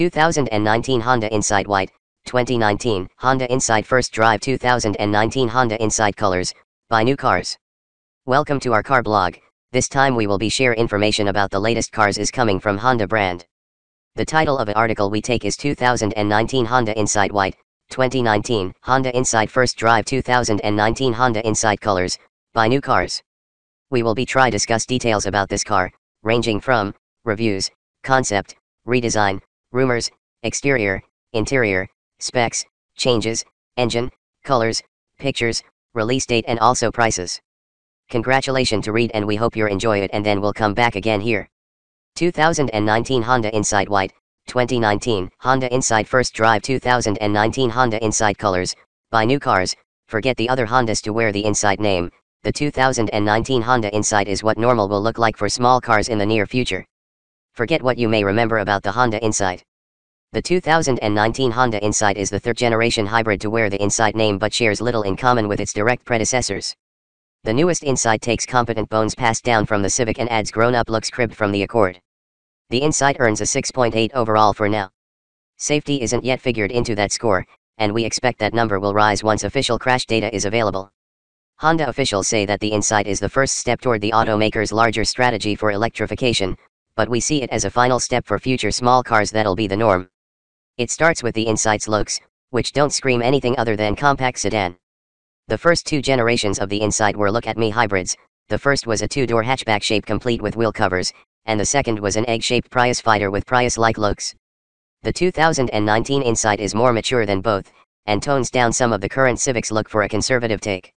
2019 Honda Insight White, 2019 Honda Insight First Drive 2019 Honda Insight Colors, buy new cars. Welcome to our car blog. This time we will be share information about the latest cars is coming from Honda brand. The title of an article we take is 2019 Honda Insight White, 2019 Honda Insight First Drive 2019 Honda Insight Colors, buy new cars. We will be try discuss details about this car, ranging from reviews, concept, redesign, rumors, exterior, interior, specs, changes, engine, colors, pictures, release date and also prices. Congratulations to read and we hope you enjoy it and then we'll come back again here. 2019 Honda Insight White, 2019 Honda Insight First Drive 2019 Honda Insight Colors, buy new cars, forget the other Hondas to wear the Insight name. The 2019 Honda Insight is what normal will look like for small cars in the near future. Forget what you may remember about the Honda Insight. The 2019 Honda Insight is the third generation hybrid to wear the Insight name but shares little in common with its direct predecessors. The newest Insight takes competent bones passed down from the Civic and adds grown-up looks cribbed from the Accord. The Insight earns a 6.8 overall for now. Safety isn't yet figured into that score, and we expect that number will rise once official crash data is available. Honda officials say that the Insight is the first step toward the automaker's larger strategy for electrification, but we see it as a final step for future small cars that'll be the norm. It starts with the Insight's looks, which don't scream anything other than compact sedan. The first two generations of the Insight were look-at-me hybrids. The first was a two-door hatchback shape complete with wheel covers, and the second was an egg-shaped Prius fighter with Prius-like looks. The 2019 Insight is more mature than both, and tones down some of the current Civic's look for a conservative take.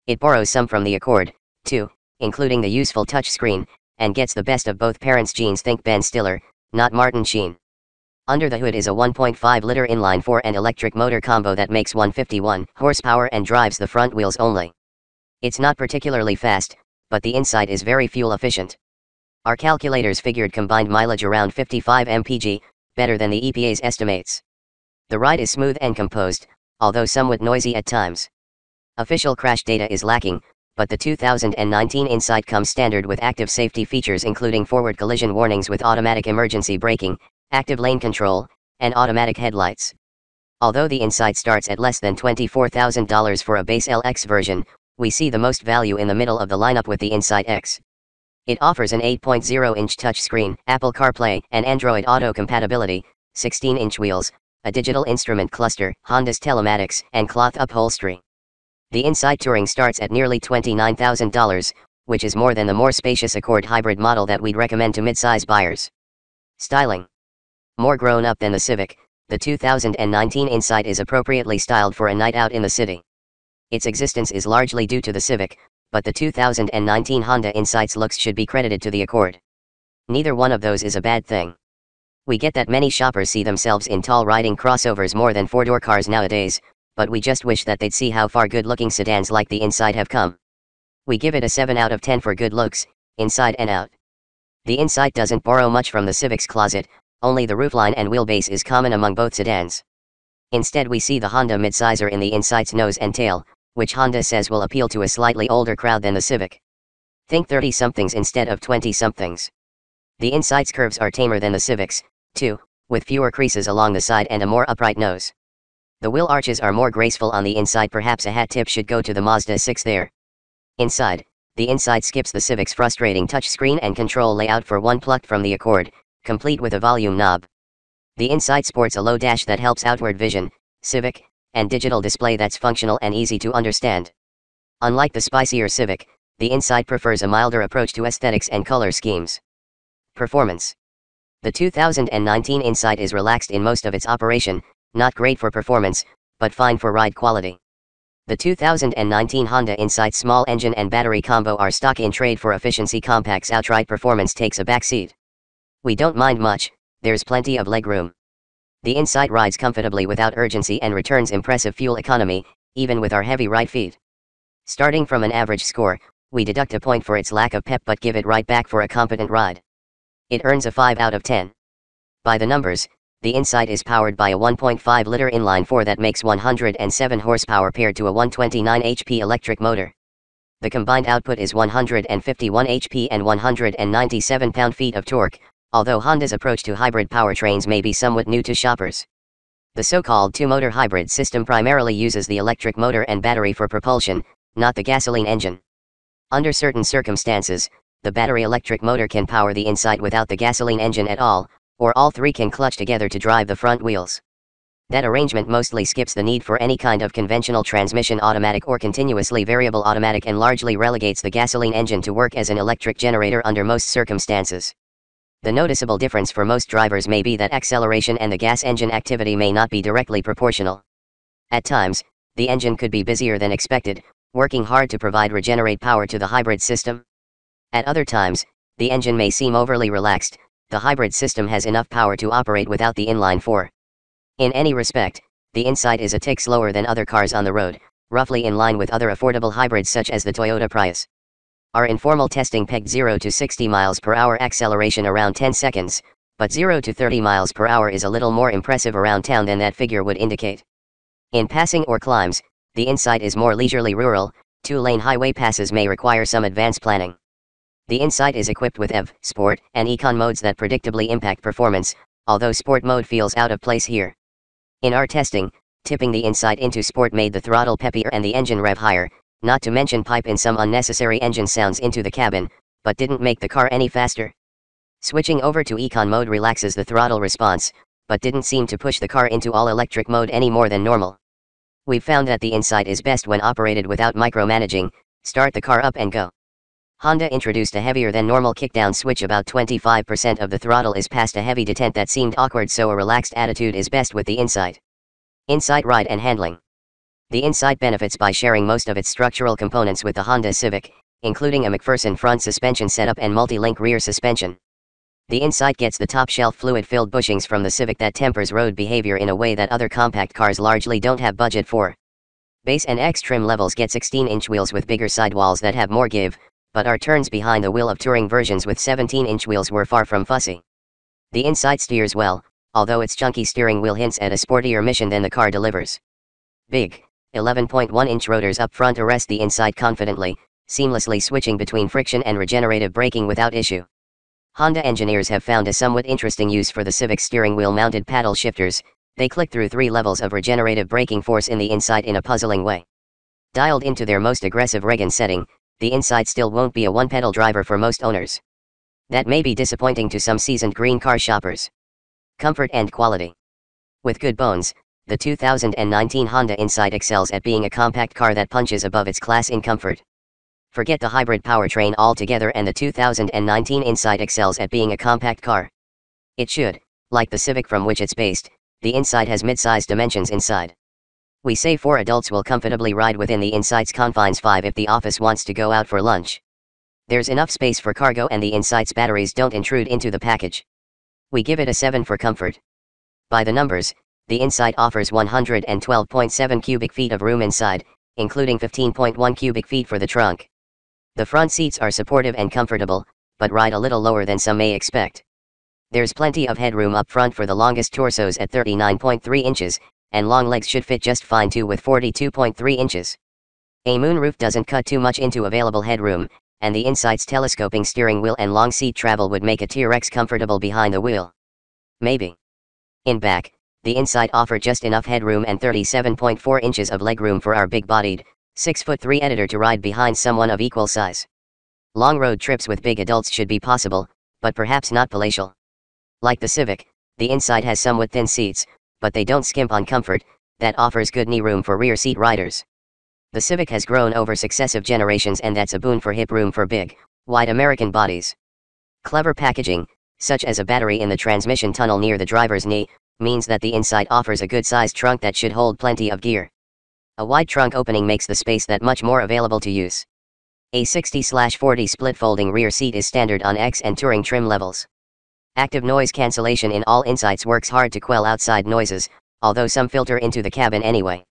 It borrows some from the Accord, too, including the useful touchscreen, and gets the best of both parents' genes. Think Ben Stiller, not Martin Sheen. Under the hood is a 1.5-liter inline-4 and electric motor combo that makes 151 horsepower and drives the front wheels only. It's not particularly fast, but the Insight is very fuel efficient. Our calculators figured combined mileage around 55 mpg, better than the EPA's estimates. The ride is smooth and composed, although somewhat noisy at times. Official crash data is lacking, but the 2019 Insight comes standard with active safety features including forward collision warnings with automatic emergency braking, active lane control, and automatic headlights. Although the Insight starts at less than $24,000 for a base LX version, we see the most value in the middle of the lineup with the Insight X. It offers an 8.0-inch touchscreen, Apple CarPlay and Android Auto compatibility, 16-inch wheels, a digital instrument cluster, Honda's telematics, and cloth upholstery. The Insight Touring starts at nearly $29,000, which is more than the more spacious Accord hybrid model that we'd recommend to mid-size buyers. Styling. More grown up than the Civic, the 2019 Insight is appropriately styled for a night out in the city. Its existence is largely due to the Civic, but the 2019 Honda Insight's looks should be credited to the Accord. Neither one of those is a bad thing. We get that many shoppers see themselves in tall riding crossovers more than four-door cars nowadays, but we just wish that they'd see how far good-looking sedans like the Insight have come. We give it a 7 out of 10 for good looks, inside and out. The Insight doesn't borrow much from the Civic's closet, only the roofline and wheelbase is common among both sedans. Instead we see the Honda midsizer in the Insight's nose and tail, which Honda says will appeal to a slightly older crowd than the Civic. Think 30-somethings instead of 20-somethings. The Insight's curves are tamer than the Civic's, too, with fewer creases along the side and a more upright nose. The wheel arches are more graceful on the Insight. Perhaps a hat tip should go to the Mazda 6 there. Inside, the Insight skips the Civic's frustrating touchscreen and control layout for one plucked from the Accord, complete with a volume knob. The Insight sports a low dash that helps outward vision, Civic, and digital display that's functional and easy to understand. Unlike the spicier Civic, the Insight prefers a milder approach to aesthetics and color schemes. Performance. The 2019 Insight is relaxed in most of its operation, not great for performance, but fine for ride quality. The 2019 Honda Insight small engine and battery combo are stock in trade for efficiency. Compact's outright performance takes a backseat. We don't mind much, there's plenty of legroom. The Insight rides comfortably without urgency and returns impressive fuel economy, even with our heavy right feet. Starting from an average score, we deduct a point for its lack of pep but give it right back for a competent ride. It earns a 5 out of 10. By the numbers, the Insight is powered by a 1.5-liter inline-4 that makes 107 horsepower paired to a 129 HP electric motor. The combined output is 151 HP and 197 pound-feet of torque, Although Honda's approach to hybrid powertrains may be somewhat new to shoppers. The so-called two-motor hybrid system primarily uses the electric motor and battery for propulsion, not the gasoline engine. Under certain circumstances, the battery electric motor can power the Insight without the gasoline engine at all, or all three can clutch together to drive the front wheels. That arrangement mostly skips the need for any kind of conventional transmission, automatic or continuously variable automatic, and largely relegates the gasoline engine to work as an electric generator under most circumstances. The noticeable difference for most drivers may be that acceleration and the gas engine activity may not be directly proportional. At times, the engine could be busier than expected, working hard to regenerate power to the hybrid system. At other times, the engine may seem overly relaxed. The hybrid system has enough power to operate without the inline four. In any respect, the Insight is a tick slower than other cars on the road, roughly in line with other affordable hybrids such as the Toyota Prius. Our informal testing pegged 0 to 60 miles per hour acceleration around 10 seconds, but 0 to 30 miles per hour is a little more impressive around town than that figure would indicate. In passing or climbs, the Insight is more leisurely rural. 2-lane highway passes may require some advanced planning. The Insight is equipped with EV, Sport, and Econ modes that predictably impact performance, although Sport mode feels out of place here. In our testing, tipping the Insight into Sport made the throttle peppier and the engine rev higher, not to mention pipe in some unnecessary engine sounds into the cabin, but didn't make the car any faster. Switching over to Econ mode relaxes the throttle response, but didn't seem to push the car into all-electric mode any more than normal. We've found that the Insight is best when operated without micromanaging. Start the car up and go. Honda introduced a heavier than normal kickdown switch. About 25% of the throttle is past a heavy detent that seemed awkward, so a relaxed attitude is best with the Insight. Insight ride and handling. The Insight benefits by sharing most of its structural components with the Honda Civic, including a McPherson front suspension setup and multi-link rear suspension. The Insight gets the top-shelf fluid-filled bushings from the Civic that tempers road behavior in a way that other compact cars largely don't have budget for. Base and X trim levels get 16-inch wheels with bigger sidewalls that have more give, but our turns behind the wheel of touring versions with 17-inch wheels were far from fussy. The Insight steers well, although its chunky steering wheel hints at a sportier mission than the car delivers. Big 11.1-inch rotors up front arrest the Insight confidently, seamlessly switching between friction and regenerative braking without issue. Honda engineers have found a somewhat interesting use for the Civic steering wheel mounted paddle shifters. They click through 3 levels of regenerative braking force in the Insight in a puzzling way. Dialed into their most aggressive regen setting, the Insight still won't be a one-pedal driver for most owners. That may be disappointing to some seasoned green car shoppers. Comfort and quality. With good bones, the 2019 Honda Insight excels at being a compact car that punches above its class in comfort. Forget the hybrid powertrain altogether and the 2019 Insight excels at being a compact car. It should, like the Civic from which it's based, the Insight has mid-sized dimensions inside. We say 4 adults will comfortably ride within the Insight's confines, 5 if the office wants to go out for lunch. There's enough space for cargo and the Insight's batteries don't intrude into the package. We give it a 7 for comfort. By the numbers, the Insight offers 112.7 cubic feet of room inside, including 15.1 cubic feet for the trunk. The front seats are supportive and comfortable, but ride a little lower than some may expect. There's plenty of headroom up front for the longest torsos at 39.3 inches, and long legs should fit just fine too with 42.3 inches. A moonroof doesn't cut too much into available headroom, and the Insight's telescoping steering wheel and long seat travel would make a T-Rex comfortable behind the wheel. Maybe. In back, the Insight offered just enough headroom and 37.4 inches of legroom for our big-bodied, 6'3" editor to ride behind someone of equal size. Long road trips with big adults should be possible, but perhaps not palatial. Like the Civic, the Insight has somewhat thin seats, but they don't skimp on comfort. That offers good knee room for rear seat riders. The Civic has grown over successive generations, and that's a boon for hip room for big, wide American bodies. Clever packaging, such as a battery in the transmission tunnel near the driver's knee, means that the Insight offers a good-sized trunk that should hold plenty of gear. A wide trunk opening makes the space that much more available to use. A 60/40 split folding rear seat is standard on X and Touring trim levels. Active noise cancellation in all Insights works hard to quell outside noises, although some filter into the cabin anyway.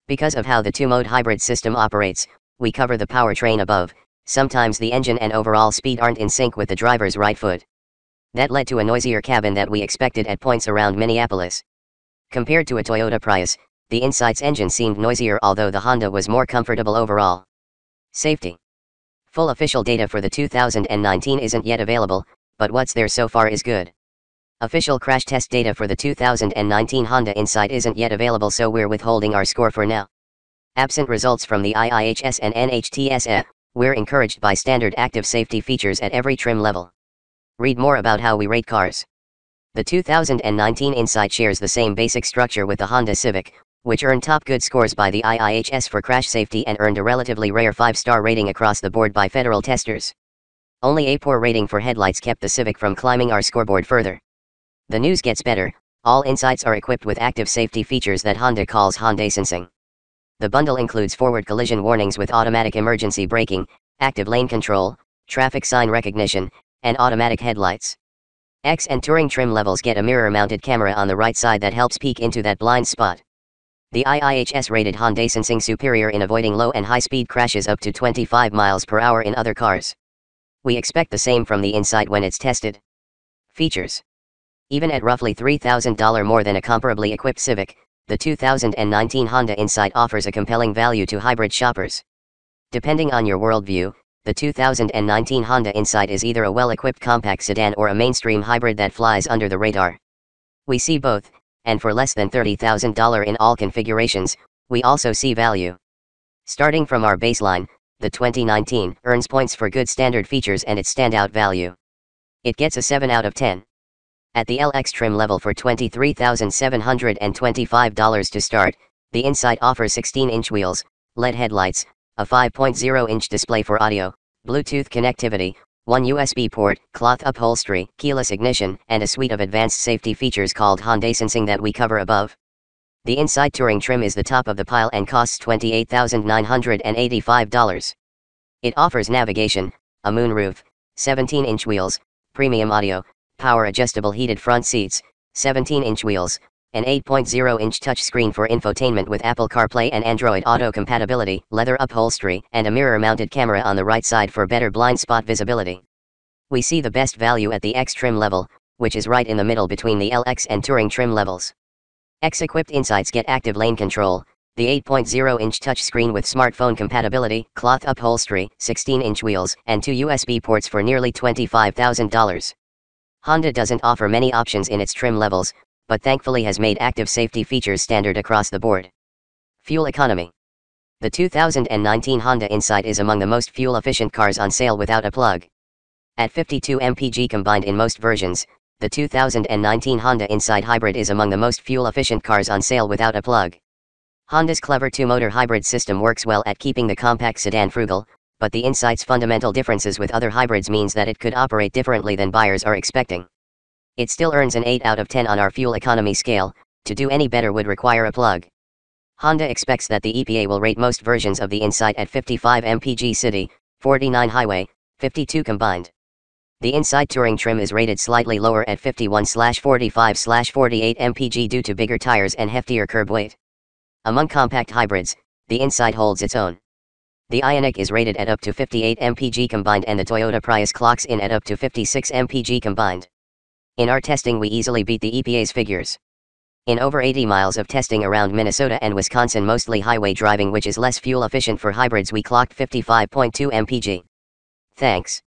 Because of how the two-mode hybrid system operates, we cover the powertrain above. Sometimes the engine and overall speed aren't in sync with the driver's right foot. That led to a noisier cabin that we expected at points around Minneapolis. Compared to a Toyota Prius, the Insight's engine seemed noisier, although the Honda was more comfortable overall. Safety. Full official data for the 2019 isn't yet available, but what's there so far is good. Official crash test data for the 2019 Honda Insight isn't yet available, so we're withholding our score for now. Absent results from the IIHS and NHTSA, we're encouraged by standard active safety features at every trim level. Read more about how we rate cars. The 2019 Insight shares the same basic structure with the Honda Civic, which earned top good scores by the IIHS for crash safety and earned a relatively rare 5-star rating across the board by federal testers. Only a poor rating for headlights kept the Civic from climbing our scoreboard further. The news gets better. All Insights are equipped with active safety features that Honda calls Honda Sensing. The bundle includes forward collision warnings with automatic emergency braking, active lane control, traffic sign recognition, and automatic headlights. X and Touring trim levels get a mirror-mounted camera on the right side that helps peek into that blind spot. The IIHS rated Honda Sensing superior in avoiding low and high-speed crashes up to 25 miles per hour in other cars. We expect the same from the Insight when it's tested. Features. Even at roughly $3,000 more than a comparably equipped Civic, the 2019 Honda Insight offers a compelling value to hybrid shoppers. Depending on your worldview, the 2019 Honda Insight is either a well-equipped compact sedan or a mainstream hybrid that flies under the radar. We see both, and for less than $30,000 in all configurations, we also see value. Starting from our baseline, the 2019 earns points for good standard features and its standout value. It gets a 7 out of 10. At the LX trim level for $23,725 to start, the Insight offers 16-inch wheels, LED headlights, a 5.0-inch display for audio, Bluetooth connectivity, one USB port, cloth upholstery, keyless ignition, and a suite of advanced safety features called Honda Sensing that we cover above. The Insight Touring trim is the top of the pile and costs $28,985. It offers navigation, a moonroof, 17-inch wheels, premium audio, power-adjustable heated front seats, 17-inch wheels, an 8.0-inch touchscreen for infotainment with Apple CarPlay and Android Auto compatibility, leather upholstery, and a mirror-mounted camera on the right side for better blind spot visibility. We see the best value at the X trim level, which is right in the middle between the LX and Touring trim levels. X-equipped Insights get active lane control, the 8.0-inch touchscreen with smartphone compatibility, cloth upholstery, 16-inch wheels, and 2 USB ports for nearly $25,000. Honda doesn't offer many options in its trim levels, but thankfully has made active safety features standard across the board. Fuel economy. The 2019 Honda Insight is among the most fuel-efficient cars on sale without a plug. At 52 mpg combined in most versions, the 2019 Honda Insight Hybrid is among the most fuel-efficient cars on sale without a plug. Honda's clever two-motor hybrid system works well at keeping the compact sedan frugal, but the Insight's fundamental differences with other hybrids means that it could operate differently than buyers are expecting. It still earns an 8 out of 10 on our fuel economy scale. To do any better would require a plug. Honda expects that the EPA will rate most versions of the Insight at 55 mpg city, 49 highway, 52 combined. The Insight Touring trim is rated slightly lower at 51/45/48 mpg due to bigger tires and heftier curb weight. Among compact hybrids, the Insight holds its own. The Ioniq is rated at up to 58 mpg combined and the Toyota Prius clocks in at up to 56 mpg combined. In our testing we easily beat the EPA's figures. In over 80 miles of testing around Minnesota and Wisconsin, mostly highway driving which is less fuel efficient for hybrids, we clocked 55.2 mpg. Thanks.